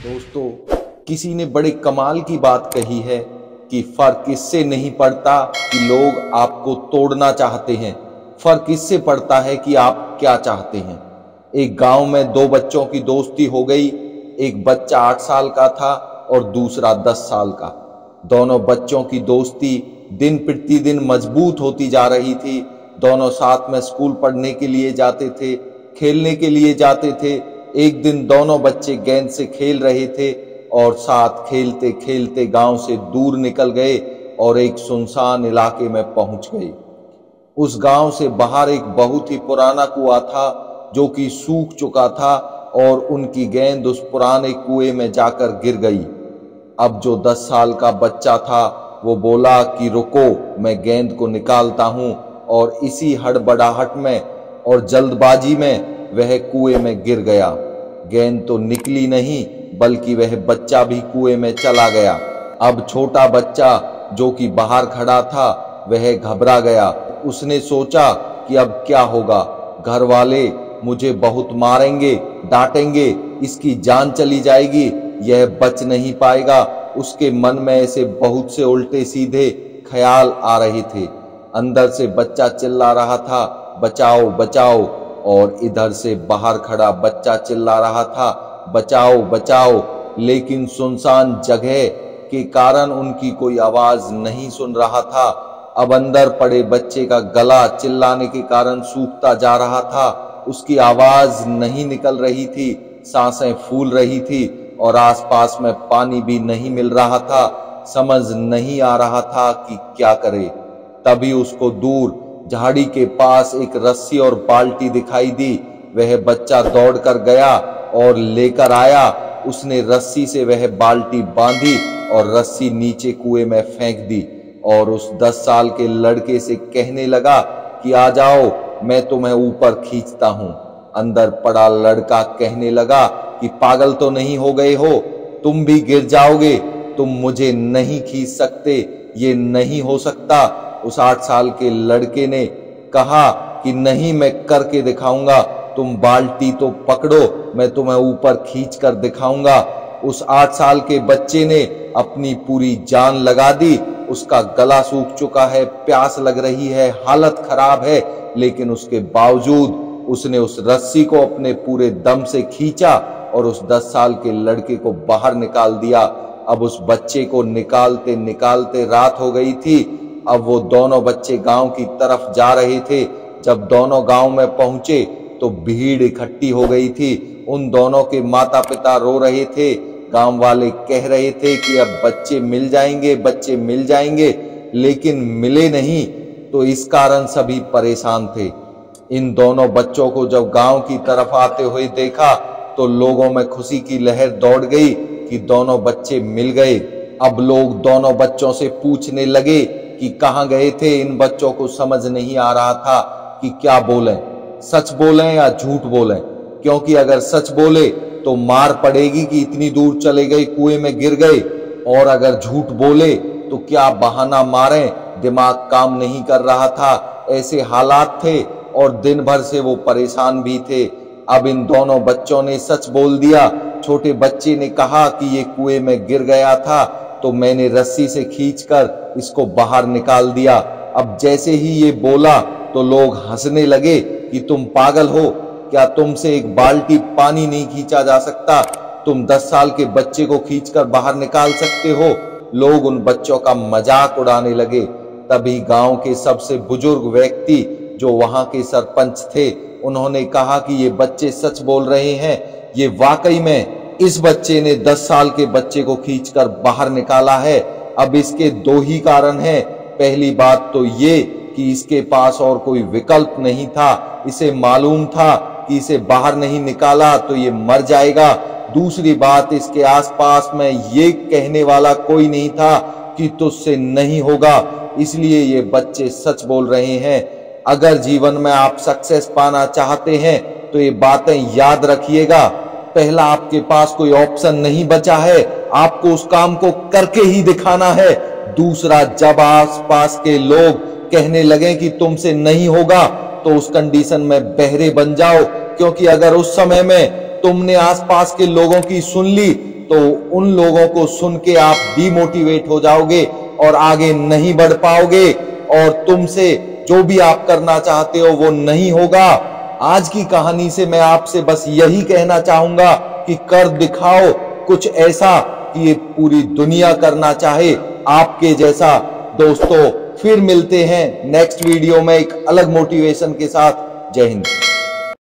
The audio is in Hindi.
दोस्तों, किसी ने बड़े कमाल की बात कही है कि फर्क इससे नहीं पड़ता कि लोग आपको तोड़ना चाहते हैं, फर्क इससे पड़ता है कि आप क्या चाहते हैं। एक गांव में दो बच्चों की दोस्ती हो गई। एक बच्चा 8 साल का था और दूसरा 10 साल का। दोनों बच्चों की दोस्ती दिन प्रतिदिन मजबूत होती जा रही थी। दोनों साथ में स्कूल पढ़ने के लिए जाते थे, खेलने के लिए जाते थे। एक दिन दोनों बच्चे गेंद से खेल रहे थे और साथ खेलते खेलते गांव से दूर निकल गए और एक सुनसान इलाके में पहुंच गए। उस गांव से बाहर एक बहुत ही पुराना कुआं था जो कि सूख चुका था और उनकी गेंद उस पुराने कुएं में जाकर गिर गई। अब जो 10 साल का बच्चा था वो बोला कि रुको, मैं गेंद को निकालता हूं, और इसी हड़बड़ाहट में और जल्दबाजी में वह कुएं में गिर गया। गेंद तो निकली नहीं बल्कि वह बच्चा भी कुएं में चला गया। अब छोटा बच्चा जो कि बाहर खड़ा था वह घबरा गया। उसने सोचा कि अब क्या होगा, घर वाले मुझे बहुत मारेंगे, डांटेंगे, इसकी जान चली जाएगी, यह बच नहीं पाएगा। उसके मन में ऐसे बहुत से उल्टे सीधे ख्याल आ रहे थे। अंदर से बच्चा चिल्ला रहा था, बचाओ बचाओ, और इधर से बाहर खड़ा बच्चा चिल्ला रहा था, बचाओ बचाओ। लेकिन सुनसान जगह के कारण उनकी कोई आवाज नहीं सुन रहा था। अब अंदर पड़े बच्चे का गला चिल्लाने के कारण सूखता जा रहा था। उसकी आवाज नहीं निकल रही थी, सांसें फूल रही थी और आसपास में पानी भी नहीं मिल रहा था। समझ नहीं आ रहा था कि क्या करे। तभी उसको दूर झाड़ी के पास एक रस्सी और बाल्टी दिखाई दी। वह बच्चा दौड़कर गया और लेकर आया। उसने रस्सी से वह बाल्टी बांधी और रस्सी नीचे कुएं में फेंक दी और उस 10 साल के लड़के से कहने लगा कि आ जाओ, मैं तुम्हें ऊपर खींचता हूं। अंदर पड़ा लड़का कहने लगा कि पागल तो नहीं हो गए हो, तुम भी गिर जाओगे, तुम मुझे नहीं खींच सकते, ये नहीं हो सकता। उस 8 साल के लड़के ने कहा कि नहीं, मैं करके दिखाऊंगा, तुम बाल्टी तो पकड़ो, मैं तुम्हें ऊपर खींच कर दिखाऊंगा। उस 8 साल के बच्चे ने अपनी पूरी जान लगा दी। उसका गला सूख चुका है, प्यास लग रही है, हालत खराब है, लेकिन उसके बावजूद उसने उस रस्सी को अपने पूरे दम से खींचा और उस 10 साल के लड़के को बाहर निकाल दिया। अब उस बच्चे को निकालते निकालते रात हो गई थी। अब वो दोनों बच्चे गांव की तरफ जा रहे थे। जब दोनों गांव में पहुंचे तो भीड़ इकट्ठी हो गई थी। उन दोनों के माता पिता रो रहे थे। गांव वाले कह रहे थे कि अब बच्चे मिल जाएंगे, बच्चे मिल जाएंगे, लेकिन मिले नहीं। तो इस कारण सभी परेशान थे। इन दोनों बच्चों को जब गांव की तरफ आते हुए देखा तो लोगों में खुशी की लहर दौड़ गई कि दोनों बच्चे मिल गए। अब लोग दोनों बच्चों से पूछने लगे कि कहां गए थे। इन बच्चों को समझ नहीं आ रहा था कि क्या बोलें, सच बोलें या झूठ बोलें, क्योंकि अगर सच बोले तो मार पड़ेगी कि इतनी दूर चले गए, कुएं में गिर गए, और अगर झूठ बोले तो क्या बहाना मारें। दिमाग काम नहीं कर रहा था, ऐसे हालात थे और दिन भर से वो परेशान भी थे। अब इन दोनों बच्चों ने सच बोल दिया। छोटे बच्चे ने कहा कि ये कुएं में गिर गया था तो मैंने रस्सी से खींचकर इसको बाहर निकाल दिया। अब जैसे ही ये बोला तो लोग हंसने लगे कि तुम पागल हो क्या, तुमसे एक बाल्टी पानी नहीं खींचा जा सकता, तुम 10 साल के बच्चे को खींचकर बाहर निकाल सकते हो। लोग उन बच्चों का मजाक उड़ाने लगे। तभी गांव के सबसे बुजुर्ग व्यक्ति जो वहां के सरपंच थे, उन्होंने कहा कि ये बच्चे सच बोल रहे हैं, ये वाकई में इस बच्चे ने 10 साल के बच्चे को खींचकर बाहर निकाला है। अब इसके 2 ही कारण हैं। पहली बात तो ये कि इसके पास और कोई विकल्प नहीं था। इसे मालूम था कि इसे बाहर नहीं निकाला तो ये मर जाएगा। दूसरी बात, इसके आसपास में ये कहने वाला कोई नहीं था कि तुझसे नहीं होगा, इसलिए ये बच्चे सच बोल रहे हैं। अगर जीवन में आप सक्सेस पाना चाहते हैं तो ये बातें याद रखिएगा। पहला, आपके पास कोई ऑप्शन नहीं बचा है, आपको उस काम को करके ही दिखाना है। दूसरा, जब आसपास के लोग कहने लगे कि तुमसे नहीं होगा तो उस कंडीशन में बहरे बन जाओ, क्योंकि अगर उस समय में तुमने आसपास के लोगों की सुन ली तो उन लोगों को सुन के आप डिमोटिवेट हो जाओगे और आगे नहीं बढ़ पाओगे और तुमसे जो भी आप करना चाहते हो वो नहीं होगा। आज की कहानी से मैं आपसे बस यही कहना चाहूंगा कि कर दिखाओ कुछ ऐसा कि ये पूरी दुनिया करना चाहे आपके जैसा। दोस्तों फिर मिलते हैं नेक्स्ट वीडियो में एक अलग मोटिवेशन के साथ। जय हिंद।